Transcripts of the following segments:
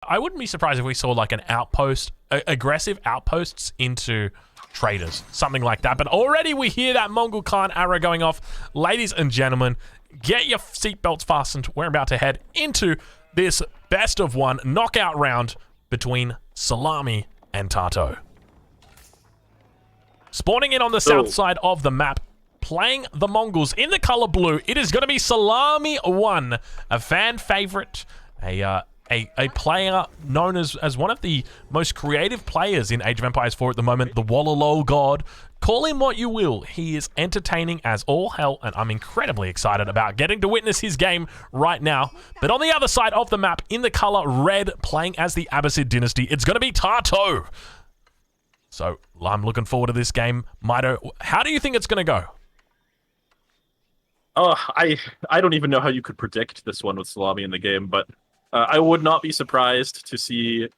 I wouldn't be surprised if we saw like an outpost, aggressive outposts into traders, something like that. But already we hear that Mongol Khan arrow going off. Ladies and gentlemen, get your seatbelts fastened. We're about to head into this best of one knockout round between Szalami and TaToH. Spawning in on the south side of the map, playing the Mongols in the color blue, it is going to be Szalami 1, a fan favorite, a player known as one of the most creative players in Age of Empires 4 at the moment, the Wallalol God. Call him what you will. He is entertaining as all hell, and I'm incredibly excited about getting to witness his game right now. But on the other side of the map, in the color red, playing as the Abbasid dynasty, it's going to be TaToH. So I'm looking forward to this game. Mitoe, how do you think it's going to go? Oh, I don't even know how you could predict this one with Szalami in the game, but I would not be surprised to see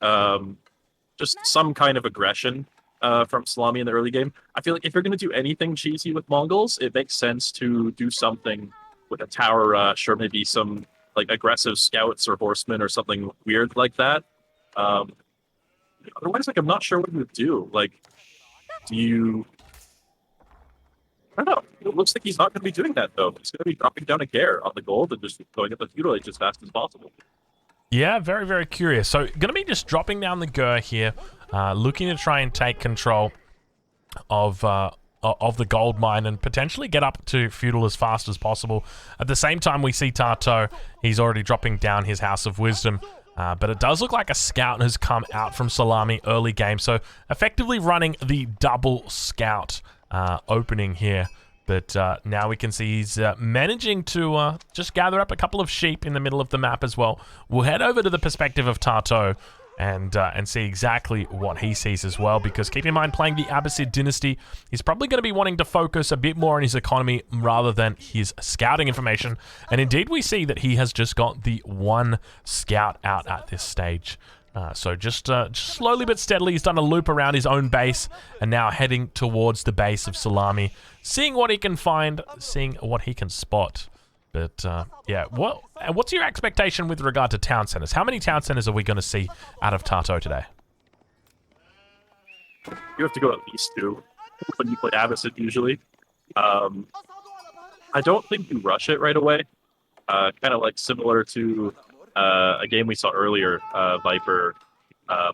just some kind of aggression from Szalami in the early game. I feel like if you're going to do anything cheesy with Mongols, it makes sense to do something with a tower rush or maybe some like aggressive scouts or horsemen or something weird like that. Otherwise, like, I'm not sure what you would do. Like, do you... I don't know. It looks like he's not going to be doing that, though. He's going to be dropping down a Gare on the gold and just going up the feudal age as fast as possible. Yeah, very, very curious. So, going to be just dropping down the Gur here, looking to try and take control of the gold mine and potentially get up to feudal as fast as possible. At the same time, we see TaToH. He's already dropping down his House of Wisdom. But it does look like a scout has come out from Szalami early game. So, effectively running the double scout opening here. But now we can see he's managing to just gather up a couple of sheep in the middle of the map as well. We'll head over to the perspective of TaToH and see exactly what he sees as well, because keep in mind, playing the Abbasid dynasty, he's probably going to be wanting to focus a bit more on his economy rather than his scouting information. And indeed, we see that he has just got the one scout out at this stage. So just slowly but steadily, he's done a loop around his own base and now heading towards the base of Szalami, seeing what he can find, seeing what he can spot. But, yeah, what's your expectation with regard to town centers? How many town centers are we going to see out of TaToH today? You have to go at least 2 when you play Abbasid, usually. I don't think you rush it right away. Kind of like similar to a game we saw earlier, Viper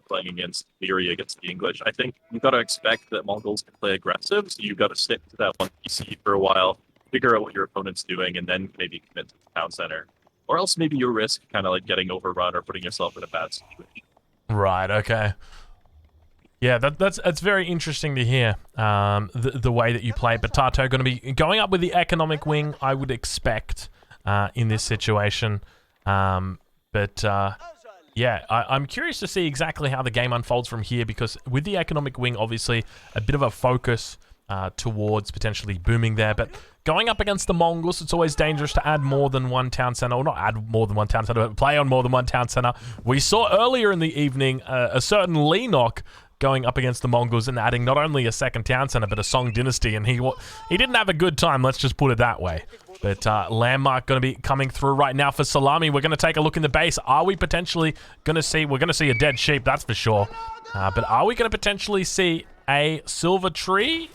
playing against Leary against the English. I think you've got to expect that Mongols can play aggressive, so you've got to stick to that one PC for a while, figure out what your opponent's doing, and then maybe commit to the town center. Or else maybe you risk kind of like getting overrun or putting yourself in a bad situation. Right, okay. Yeah, that's very interesting to hear, the way that you play. But TaToH going to be going up with the economic wing, I would expect, in this situation. Yeah, I'm curious to see exactly how the game unfolds from here, because with the economic wing, obviously, a bit of a focus towards potentially booming there, but going up against the Mongols, it's always dangerous to add more than one town center, or not add more than one town center, but play on more than one town center. We saw earlier in the evening a certain Leenock going up against the Mongols and adding not only a second town center, but a Song dynasty, and he didn't have a good time, let's just put it that way. But Landmark going to be coming through right now for Szalami. We're going to take a look in the base. Are we potentially going to see... We're going to see a dead sheep, that's for sure. But are we going to potentially see a silver tree?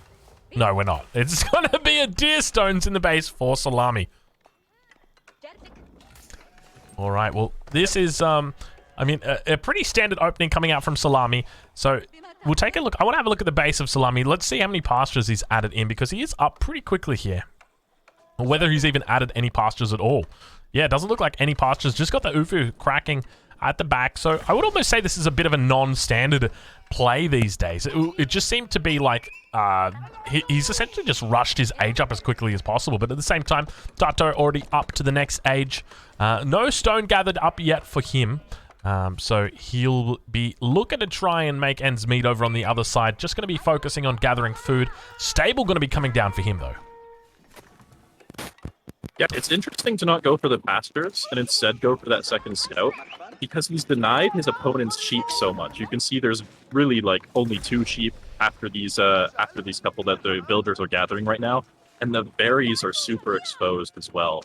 No, we're not. It's going to be a deer stones in the base for Szalami. All right, well, this is... I mean, a pretty standard opening coming out from Szalami. So we'll take a look. I want to have a look at the base of Szalami. Let's see how many pastures he's added in, because he is up pretty quickly here. Or whether he's even added any pastures at all. Yeah, it doesn't look like any pastures. Just got the Ufu cracking at the back. So I would almost say this is a bit of a non-standard play these days. It just seemed to be like he's essentially just rushed his age up as quickly as possible. But at the same time, TaToH already up to the next age. No stone gathered up yet for him. So he'll be looking to try and make ends meet over on the other side. Just going to be focusing on gathering food. Stable going to be coming down for him, though. Yeah, it's interesting to not go for the pastures and instead go for that second scout, because he's denied his opponent's sheep so much. You can see there's really like only 2 sheep after these couple that the villagers are gathering right now, and the berries are super exposed as well.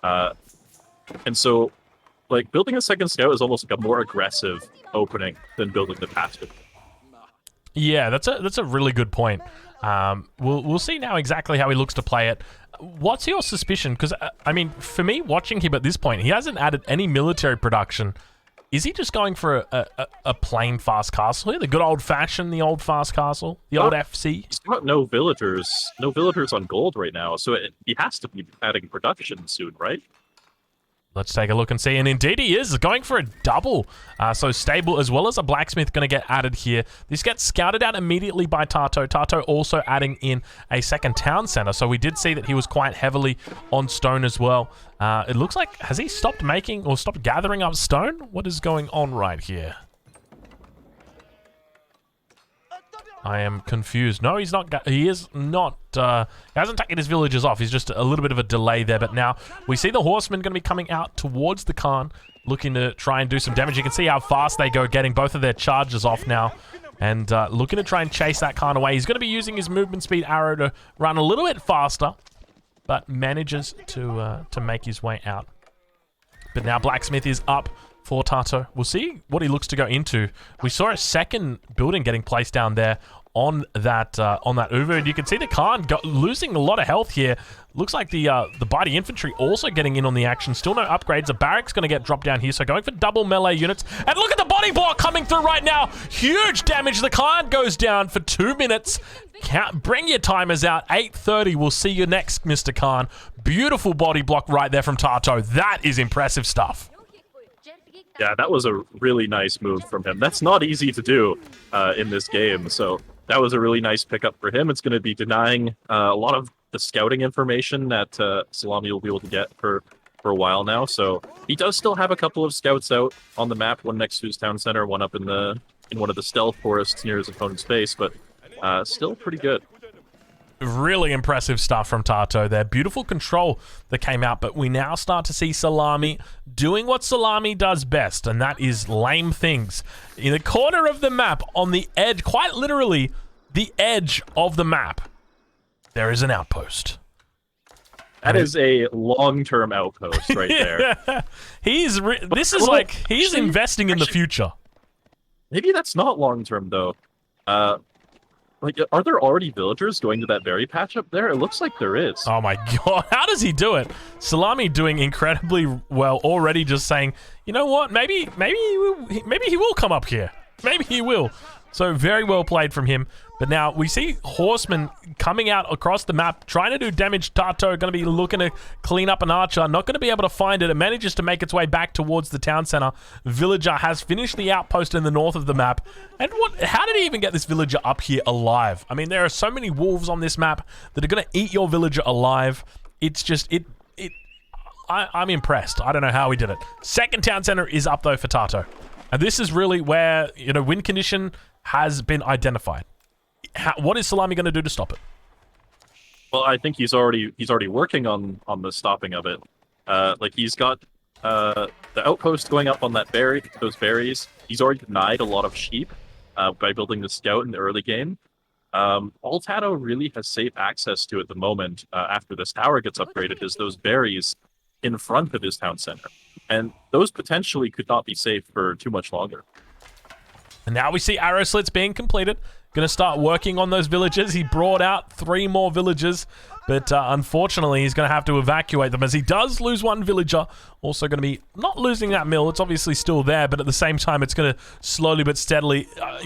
And so Like, building a second scout is almost like a more aggressive opening than building the passive. Yeah, that's a really good point. We'll see now exactly how he looks to play it. What's your suspicion? Because, I mean, for me, watching him at this point, he hasn't added any military production. Is he just going for a plain fast castle here? The good old-fashioned, the old fast castle? The old FC? He's got no villagers on gold right now, so he has to be adding production soon, right? Let's take a look and see. And indeed he is going for a double. So stable as well as a blacksmith going to get added here. This gets scouted out immediately by TaToH. TaToH also adding in a second town center. So we did see that he was quite heavily on stone as well. It looks like, has he stopped making or stopped gathering up stone? What is going on right here? I am confused. No, he's not. He is not. He hasn't taken his villagers off. He's just a little bit of a delay there. But now we see the horsemen going to be coming out towards the Khan, looking to try and do some damage. You can see how fast they go, getting both of their charges off now, and looking to try and chase that Khan away. He's going to be using his movement speed arrow to run a little bit faster, but manages to make his way out. But now Blacksmith is up for TaToH. We'll see what he looks to go into. We saw a second building getting placed down there on that Uber, and you can see the Khan losing a lot of health here. Looks like the Bitey infantry also getting in on the action. Still no upgrades. A barracks going to get dropped down here, so going for double melee units. And look at the body block coming through right now. Huge damage. The Khan goes down for 2 minutes. Bring your timers out. 8:30. We'll see you next, Mr. Khan. Beautiful body block right there from TaToH. That is impressive stuff. Yeah, that was a really nice move from him. That's not easy to do in this game, so that was a really nice pickup for him. It's going to be denying a lot of the scouting information that Szalami will be able to get for a while now. So he does still have a couple of scouts out on the map, one next to his town center, one up in one of the stealth forests near his opponent's base, but still pretty good. Really impressive stuff from TaToH there. Beautiful control that came out, but we now start to see Szalami doing what Szalami does best, and that is lame things. In the corner of the map, on the edge, quite literally the edge of the map, there is an outpost. That is a long-term outpost right there. He's investing in the future. Maybe that's not long-term, though. Like, are there already villagers going to that berry patch up there? It looks like there is. Oh my god, how does he do it? Szalami doing incredibly well already, just saying, you know what, maybe he will come up here. Maybe he will. So very well played from him. But now we see horsemen coming out across the map, trying to do damage. TaToH going to be looking to clean up an archer. Not going to be able to find it. It manages to make its way back towards the town center. Villager has finished the outpost in the north of the map. And how did he even get this villager up here alive? I mean, there are so many wolves on this map that are going to eat your villager alive. It's just, I'm impressed. I don't know how he did it. Second town center is up though for TaToH. And this is really where, win condition has been identified. What is Szalami going to do to stop it? Well, I think he's already working on the stopping of it. Like, he's got the outpost going up on those berries. He's already denied a lot of sheep by building the scout in the early game. All TaToH really has safe access to at the moment after this tower gets upgraded is those berries in front of his town center. And those potentially could not be safe for too much longer. And now we see arrow slits being completed. Going to start working on those villagers. He brought out 3 more villagers, but unfortunately he's going to have to evacuate them as he does lose 1 villager. Also going to be not losing that mill. It's obviously still there, but at the same time it's going to slowly but steadily, I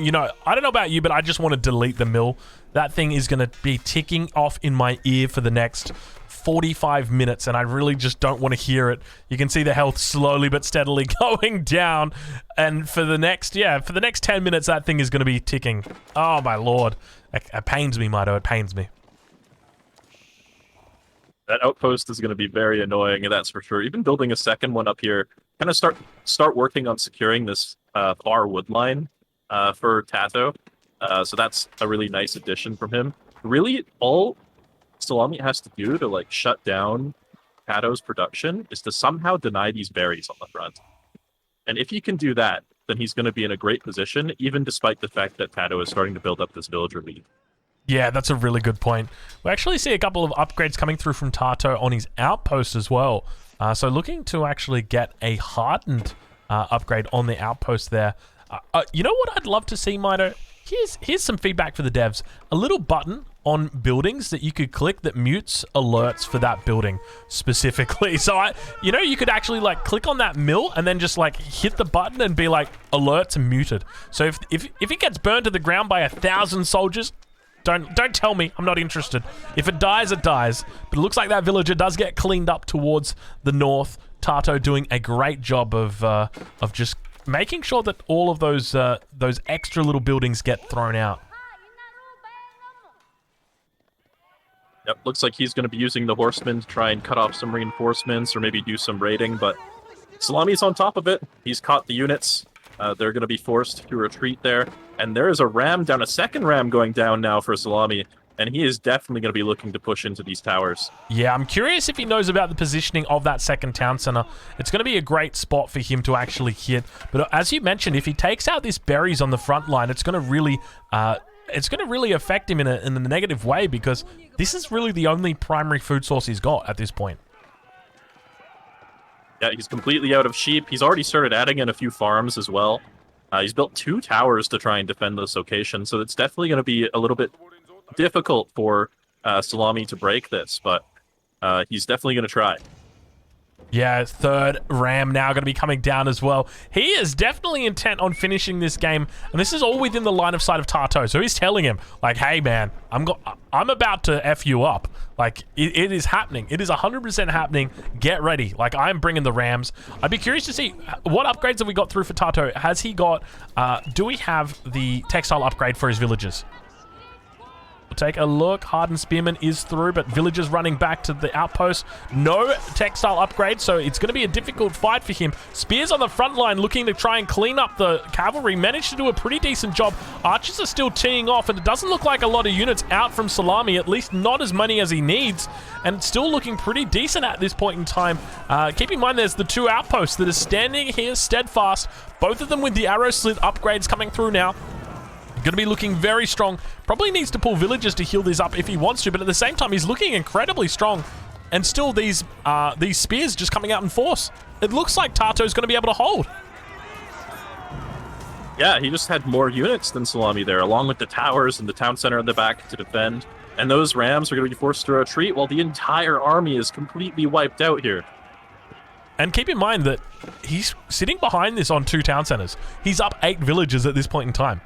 don't know about you, but I just want to delete the mill. That thing is going to be ticking off in my ear for the next 45 minutes, and I really just don't want to hear it. You can see the health slowly but steadily going down, and for the next 10 minutes, that thing is going to be ticking. Oh, my lord. It pains me, Mitoe. It pains me. That outpost is going to be very annoying, and that's for sure. Even building a second one up here, kind of start working on securing this far wood line for TaToH. So that's a really nice addition from him. Really, all Szalami has to do to shut down TaToH's production is to somehow deny these berries on the front. And if he can do that, then he's going to be in a great position, even despite the fact that TaToH is starting to build up this villager lead. Yeah, that's a really good point. We actually see a couple of upgrades coming through from TaToH on his outpost as well. So looking to actually get a hardened upgrade on the outpost there. You know what I'd love to see, Mitoe? Here's some feedback for the devs. A little button on buildings that you could click that mutes alerts for that building specifically. So you could actually like click on that mill and then just like hit the button and be like, alerts muted. So if it gets burned to the ground by 1,000 soldiers, don't tell me, I'm not interested. If it dies, it dies. But it looks like that villager does get cleaned up towards the north. TaToH doing a great job of just making sure that all of those extra little buildings get thrown out. Yep, looks like he's going to be using the horsemen to try and cut off some reinforcements or maybe do some raiding, but Szalami's on top of it. He's caught the units. They're going to be forced to retreat there. And there is a ram down, a second ram going down now for Szalami. And he is definitely going to be looking to push into these towers. Yeah, I'm curious if he knows about the positioning of that second town center. It's going to be a great spot for him to actually hit. But as you mentioned, if he takes out these berries on the front line, it's going to really affect him in a negative way, because this is really the only primary food source he's got at this point. Yeah, he's completely out of sheep. He's already started adding in a few farms as well. He's built 2 towers to try and defend this location, so it's definitely going to be a little bit difficult for Szalami to break this, but he's definitely going to try. Yeah, third ram now going to be coming down as well. He is definitely intent on finishing this game, and this is all within the line of sight of TaToH. So he's telling him, like, hey man, I'm about to F you up. Like, it is happening. It is 100% happening. Get ready. Like, I'm bringing the rams. I'd be curious to see what upgrades have we got through for TaToH. Has he got, do we have the textile upgrade for his villagers? We'll take a look. Hardened Spearman is through, but villagers running back to the outpost. No textile upgrade, so it's going to be a difficult fight for him. Spears on the front line looking to try and clean up the cavalry. Managed to do a pretty decent job. Archers are still teeing off, and it doesn't look like a lot of units out from Szalami, at least not as many as he needs, and still looking pretty decent at this point in time. Keep in mind there's the 2 outposts that are standing here steadfast, both of them with the arrow slit upgrades coming through now. Going to be looking very strong. Probably needs to pull villagers to heal this up if he wants to, but at the same time, he's looking incredibly strong. And still, these spears just coming out in force. It looks like TaToH's going to be able to hold. Yeah, he just had more units than Szalami there, along with the towers and the town center in the back to defend. And those rams are going to be forced to retreat while the entire army is completely wiped out here. And keep in mind that he's sitting behind this on 2 town centers. He's up 8 villagers at this point in time.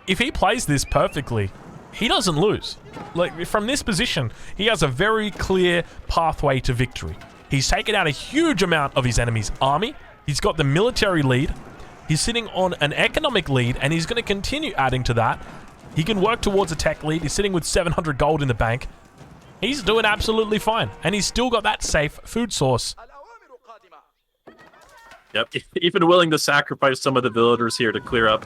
If he plays this perfectly, he doesn't lose. Like, from this position, he has a very clear pathway to victory. He's taken out a huge amount of his enemy's army. He's got the military lead. He's sitting on an economic lead, and he's going to continue adding to that. He can work towards a tech lead. He's sitting with 700 gold in the bank. He's doing absolutely fine, and he's still got that safe food source. Yep, even willing to sacrifice some of the villagers here to clear up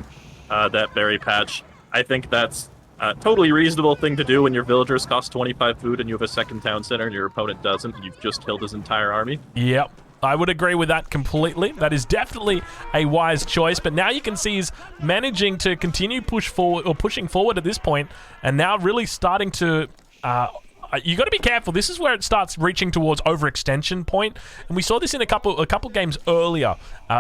that berry patch. I think that's a totally reasonable thing to do when your villagers cost 25 food and you have a second town center and your opponent doesn't, and you've just killed his entire army. Yep, I would agree with that completely. That is definitely a wise choice, but now you can see he's managing to continue pushing forward at this point, and now really starting to you got to be careful. This is where it starts reaching towards overextension point, and we saw this in a couple games earlier.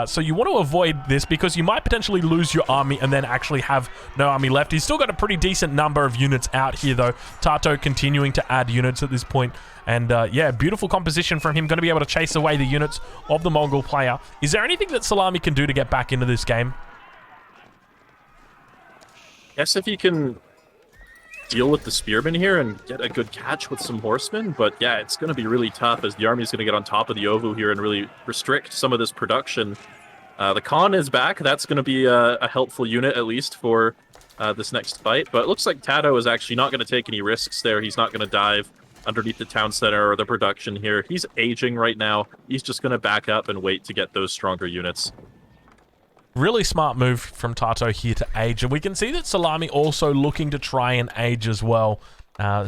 So you want to avoid this because you might potentially lose your army and then actually have no army left. He's still got a pretty decent number of units out here, though. TaToH continuing to add units at this point, and yeah, beautiful composition from him. Going to be able to chase away the units of the Mongol player. Is there anything that Szalami can do to get back into this game? Yes, if he can deal with the spearmen here and get a good catch with some horsemen, but yeah, it's going to be really tough as the army is going to get on top of the Ovu here and really restrict some of this production. The Khan is back. That's going to be a helpful unit, at least, for this next fight, but it looks like TaToH is actually not going to take any risks there. He's not going to dive underneath the town center or the production here. He's aging right now. He's just going to back up and wait to get those stronger units. Really smart move from TaToH here to age, and we can see that Szalami also looking to try and age as well.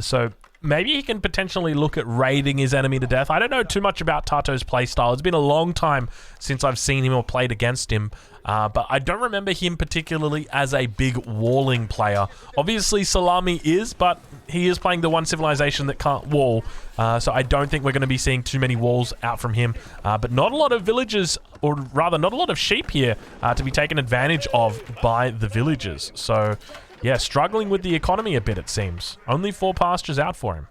So maybe he can potentially look at raiding his enemy to death. I don't know too much about TaToH's playstyle. It's been a long time since I've seen him or played against him, but I don't remember him particularly as a big walling player. Obviously, Szalami is, but he is playing the one civilization that can't wall, so I don't think we're going to be seeing too many walls out from him. But not a lot of villagers, or rather not a lot of sheep here to be taken advantage of by the villagers. So yeah, struggling with the economy a bit, it seems. Only 4 pastures out for him.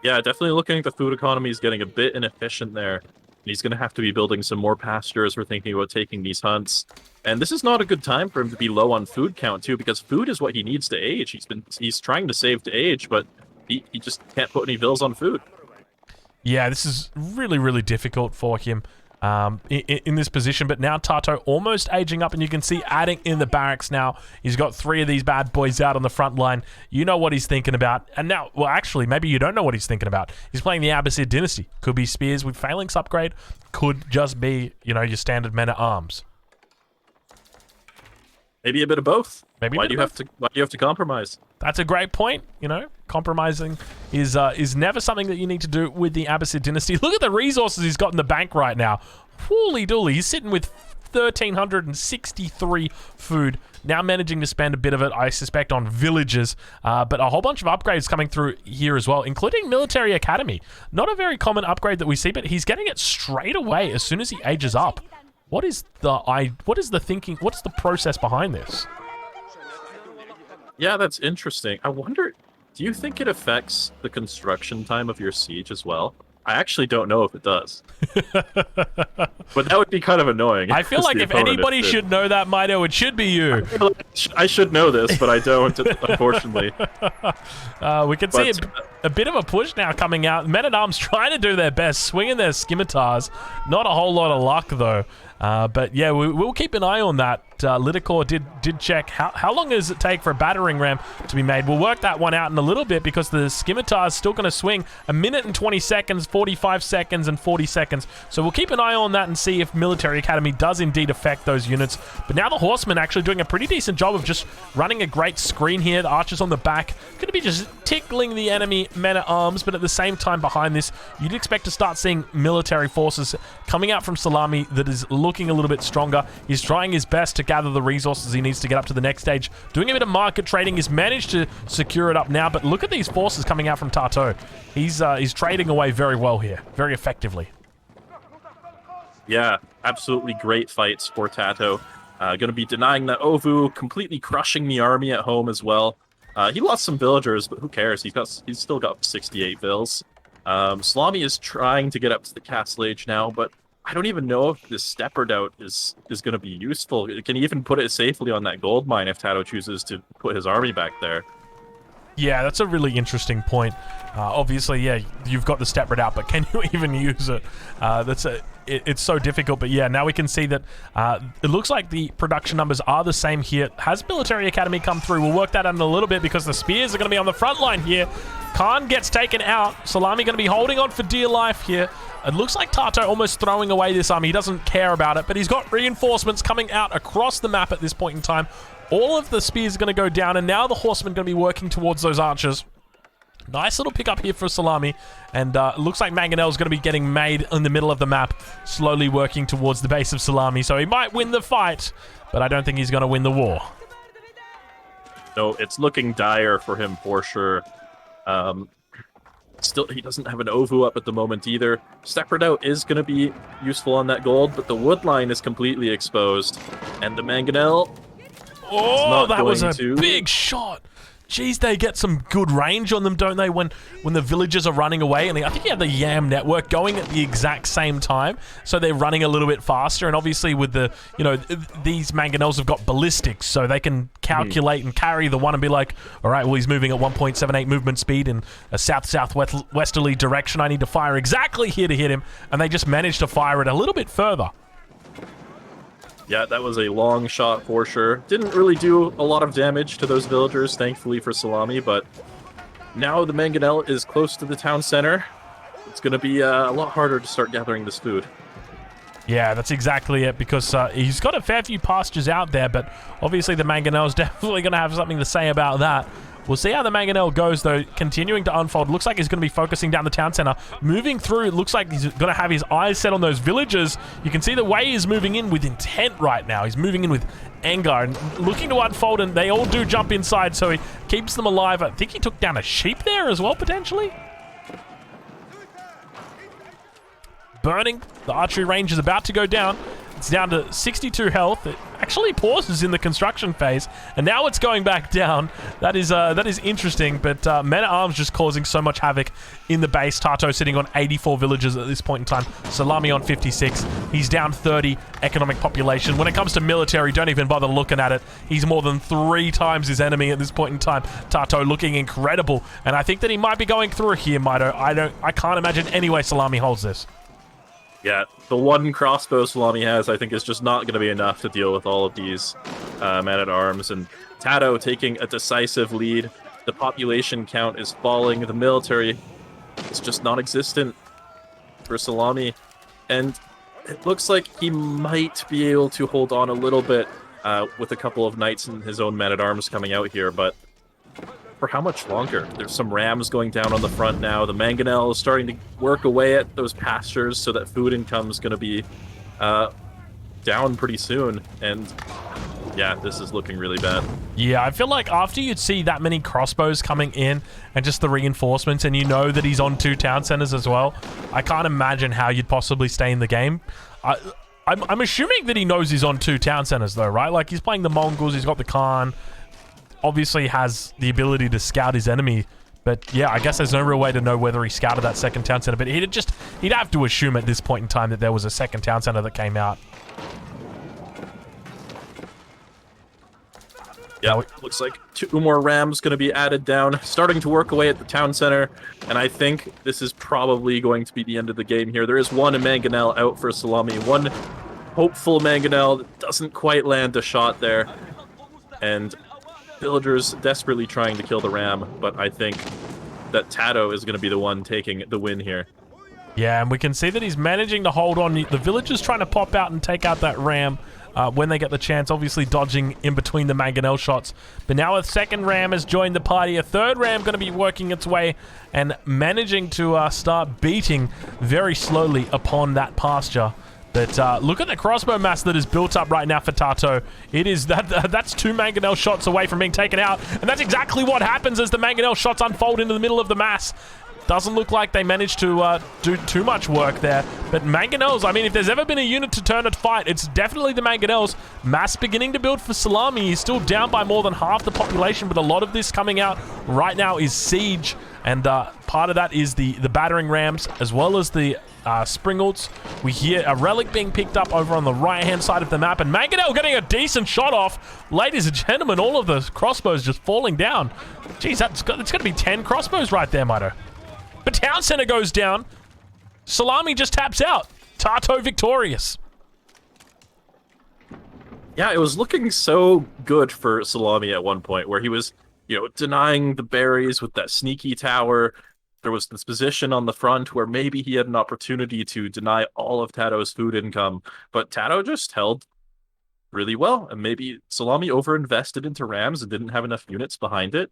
Yeah, definitely looking at the food economy is getting a bit inefficient there. He's going to have to be building some more pastures. We're thinking about taking these hunts. And this is not a good time for him to be low on food count, too, because food is what he needs to age. He's trying to save to age, but he just can't put any bills on food. Yeah, this is really, really difficult for him in this position. But now TaToH almost aging up, and you can see adding in the barracks now. He's got 3 of these bad boys out on the front line. You know what he's thinking about. And now, well, actually, maybe you don't know what he's thinking about. He's playing the Abbasid dynasty. Could be spears with phalanx upgrade. Could just be, you know, your standard men-at-arms. Maybe a bit of both. Maybe why do you have to compromise? That's a great point. You know, compromising is never something that you need to do with the Abbasid dynasty. Look at the resources he's got in the bank right now. Holy dooly, he's sitting with 1,363 food. Now managing to spend a bit of it, I suspect, on villagers, but a whole bunch of upgrades coming through here as well, including military academy. Not a very common upgrade that we see, but he's getting it straight away as soon as he ages up. What is the thinking? What's the process behind this? Yeah, that's interesting. I wonder, do you think it affects the construction time of your siege as well? I actually don't know if it does. But that would be kind of annoying. I feel like if anybody should know that, Mitoe, it should be you. I should know this, but I don't, unfortunately. We can see a bit of a push now coming out. Men-at-Arms trying to do their best, swinging their scimitars. Not a whole lot of luck, though. But yeah, we'll keep an eye on that. Liticor did check. How long does it take for a battering ram to be made? We'll work that one out in a little bit because the scimitar is still going to swing 1 minute and 20 seconds, 45 seconds, and 40 seconds. So we'll keep an eye on that and see if Military Academy does indeed affect those units. But now the Horsemen actually doing a pretty decent job of just running a great screen here. The archers on the back going to be just tickling the enemy men-at-arms, but at the same time behind this, you'd expect to start seeing military forces coming out from Szalami that is looking a little bit stronger. He's trying his best to gather the resources he needs to get up to the next stage. Doing a bit of market trading. He's managed to secure it up now, but look at these forces coming out from TaToH. He's trading away very well here, very effectively. Yeah, absolutely great fights for TaToH. Going to be denying that Ovu, completely crushing the army at home as well. He lost some villagers, but who cares? He's still got 68 vills. Szalami is trying to get up to the castle age now, but I don't even know if this stepper doubt is going to be useful. Can he even put it safely on that gold mine if TaToH chooses to put his army back there? Yeah, that's a really interesting point. Obviously, yeah, you've got the stepper doubt, but can you even use it? It's so difficult, but yeah, now we can see that it looks like the production numbers are the same here. Has Military Academy come through? We'll work that out in a little bit because the spears are going to be on the front line here. Khan gets taken out. Szalami going to be holding on for dear life here. It looks like TaToH almost throwing away this army. He doesn't care about it, but he's got reinforcements coming out across the map at this point in time. All of the spears are going to go down, and now the horsemen are going to be working towards those archers. Nice little pick up here for Szalami, and it looks like Mangonel is going to be getting made in the middle of the map, slowly working towards the base of Szalami. So he might win the fight, but I don't think he's going to win the war. No, it's looking dire for him for sure. Still, he doesn't have an Ovu up at the moment either. Steppered out is going to be useful on that gold, but the wood line is completely exposed. And the Mangonel... Oh, that was a big shot. Jeez, they get some good range on them, don't they, when the villagers are running away? And I think you have the Yam network going at the exact same time, so they're running a little bit faster. And obviously with the, you know, these Mangonels have got ballistics, so they can calculate and carry the one and be like, all right, well, he's moving at 1.78 movement speed in a south-southwesterly direction. I need to fire exactly here to hit him. And they just managed to fire it a little bit further. Yeah, that was a long shot for sure. Didn't really do a lot of damage to those villagers, thankfully for Szalami, but now the Mangonel is close to the town center. It's going to be a lot harder to start gathering this food. Yeah, that's exactly it, because he's got a fair few pastures out there, but obviously the Mangonel is definitely going to have something to say about that. We'll see how the Mangonel goes, though, continuing to unfold. Looks like he's going to be focusing down the town center. Moving through, it looks like he's going to have his eyes set on those villagers. You can see the way he's moving in with intent right now. He's moving in with anger and looking to unfold, and they all do jump inside, so he keeps them alive. I think he took down a sheep there as well, potentially. Burning. The archery range is about to go down. It's down to 62 health. It actually pauses in the construction phase, and now it's going back down. That is interesting, but Men-at-Arms just causing so much havoc in the base. TaToH sitting on 84 villagers at this point in time. Szalami on 56. He's down 30 economic population. When it comes to military, don't even bother looking at it. He's more than 3 times his enemy at this point in time. TaToH looking incredible, and I think that he might be going through here, Mitoe. I can't imagine any way Szalami holds this. Yeah, the one crossbow Szalami has, I think, is just not going to be enough to deal with all of these men-at-arms. And TaToH taking a decisive lead. The population count is falling. The military is just non-existent for Szalami. And it looks like he might be able to hold on a little bit with a couple of knights and his own men-at-arms coming out here, but for how much longer? There's some rams going down on the front now. The Mangonel is starting to work away at those pastures, so that food income is going to be down pretty soon. And yeah, this is looking really bad. Yeah, I feel like after you'd see that many crossbows coming in and just the reinforcements, and you know that he's on 2 town centers as well, I can't imagine how you'd possibly stay in the game. I'm assuming that he knows he's on 2 town centers though, right? Like, he's playing the Mongols, he's got the Khan, obviously has the ability to scout his enemy, but yeah, I guess there's no real way to know whether he scouted that second town center, but he'd have to assume at this point in time that there was a second town center that came out. Yeah, looks like 2 more rams going to be added down, starting to work away at the town center, and I think this is probably going to be the end of the game here. There is one Mangonel out for Szalami, one hopeful Mangonel that doesn't quite land a shot there, and villagers desperately trying to kill the ram, but I think that TaToH is going to be the one taking the win here. Yeah, and we can see that he's managing to hold on. The villagers trying to pop out and take out that ram when they get the chance, obviously dodging in between the Mangonel shots. But now a second ram has joined the party. A third ram going to be working its way and managing to start beating very slowly upon that pasture. But look at the crossbow mass that is built up right now for TaToH. It is that's 2 Mangonel shots away from being taken out, and that's exactly what happens as the Mangonel shots unfold into the middle of the mass. Doesn't look like they managed to do too much work there. But Mangonels, I mean, if there's ever been a unit to turn a fight, it's definitely the Mangonels. Mass beginning to build for Szalami. He's still down by more than half the population, but a lot of this coming out right now is siege. And part of that is the battering rams, as well as the Springalds. We hear a relic being picked up over on the right-hand side of the map, and Mangonel getting a decent shot off. Ladies and gentlemen, all of the crossbows just falling down. Jeez, that's going to be 10 crossbows right there, Mitoe. But town center goes down. Szalami just taps out. TaToH victorious. Yeah, it was looking so good for Szalami at one point, where he was, denying the berries with that sneaky tower. There was this position on the front where maybe he had an opportunity to deny all of TaToH's food income, but TaToH just held really well, and maybe Szalami overinvested into rams and didn't have enough units behind it.